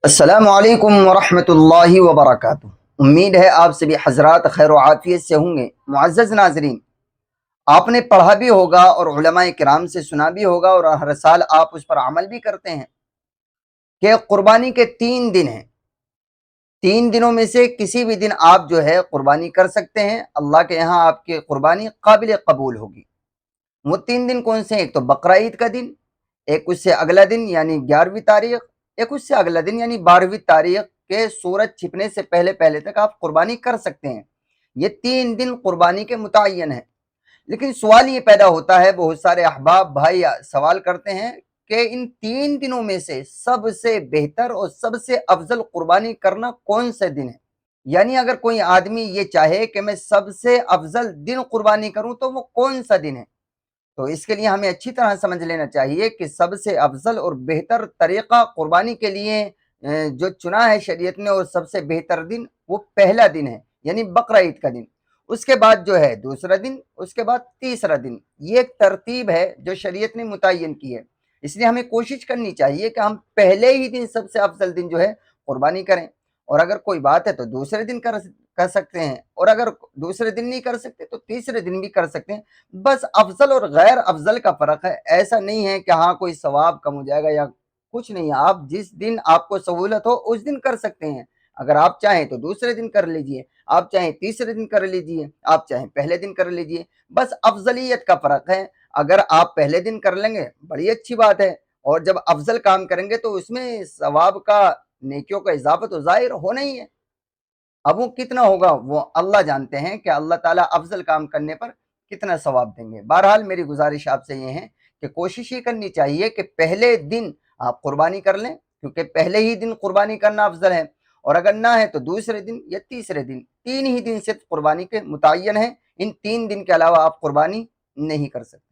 السلام علیکم ورحمۃ اللہ وبرکاتہ۔ امید ہے آپ سبھی حضرات خیر و عافیت سے ہوں گے۔ معزز ناظرین، آپ نے پڑھا بھی ہوگا اور علماء کرام سے سنا بھی ہوگا اور ہر سال آپ اس پر عمل بھی کرتے ہیں کہ قربانی کے 3 دن ہیں۔ 3 دنوں میں سے کسی بھی دن آپ جو ہے قربانی کر سکتے ہیں، اللہ کے یہاں آپ کی قربانی قابل قبول ہوگی۔ وہ 3 دن کون سے ہیں؟ ایک تو بقرہ عید کا دن، ایک اس سے اگلا دن یعنی 11ویں تاریخ، ایک اس سے اگلا دن یعنی 12ویں تاریخ کے سورج چھپنے سے پہلے پہلے تک آپ قربانی کر سکتے ہیں۔ یہ 3 دن قربانی کے متعین ہیں۔ لیکن سوال یہ پیدا ہوتا ہے، بہت سارے احباب بھائی سوال کرتے ہیں کہ ان 3 دنوں میں سے سب سے بہتر اور سب سے افضل قربانی کرنا کون سے دن ہے؟ یعنی اگر کوئی آدمی یہ چاہے کہ میں سب سے افضل دن قربانی کروں تو وہ کون سا دن ہے؟ تو اس کے لیے ہمیں اچھی طرح سمجھ لینا چاہیے کہ سب سے افضل اور بہتر طریقہ قربانی کے لیے جو چنا ہے شریعت نے، اور سب سے بہتر دن وہ پہلا دن ہے یعنی بقرہ عید کا دن، اس کے بعد جو ہے دوسرا دن، اس کے بعد تیسرا دن۔ یہ ایک ترتیب ہے جو شریعت نے متعین کی ہے۔ اس لیے ہمیں کوشش کرنی چاہیے کہ ہم پہلے ہی دن سب سے افضل دن جو ہے قربانی کریں، اور اگر کوئی بات ہے تو دوسرے دن کر سکتے ہیں، اور اگر دوسرے دن نہیں کر سکتے تو تیسرے دن بھی کر سکتے ہیں۔ بس افضل اور غیر افضل کا فرق ہے، ایسا نہیں ہے کہ ہاں کوئی ثواب کم ہو جائے گا یا کچھ نہیں ہے۔ آپ جس دن آپ کو سہولت ہو اس دن کر سکتے ہیں۔ اگر آپ چاہیں تو دوسرے دن کر لیجئے، آپ چاہیں تیسرے دن کر لیجئے، آپ چاہیں پہلے دن کر لیجئے، بس افضلیت کا فرق ہے۔ اگر آپ پہلے دن کر لیں گے بڑی اچھی بات ہے، اور جب افضل کام کریں گے تو اس میں ثواب کا، نیکیوں کا اضافہ تو ظاہر ہونا ہی ہے۔ اب وہ کتنا ہوگا وہ اللہ جانتے ہیں کہ اللہ تعالیٰ افضل کام کرنے پر کتنا ثواب دیں گے۔ بہرحال میری گزارش آپ سے یہ ہے کہ کوشش یہ کرنی چاہیے کہ پہلے دن آپ قربانی کر لیں، کیونکہ پہلے ہی دن قربانی کرنا افضل ہے، اور اگر نہ ہے تو دوسرے دن یا تیسرے دن، 3 ہی دن صرف قربانی کے متعین ہیں۔ ان 3 دن کے علاوہ آپ قربانی نہیں کر سکتے۔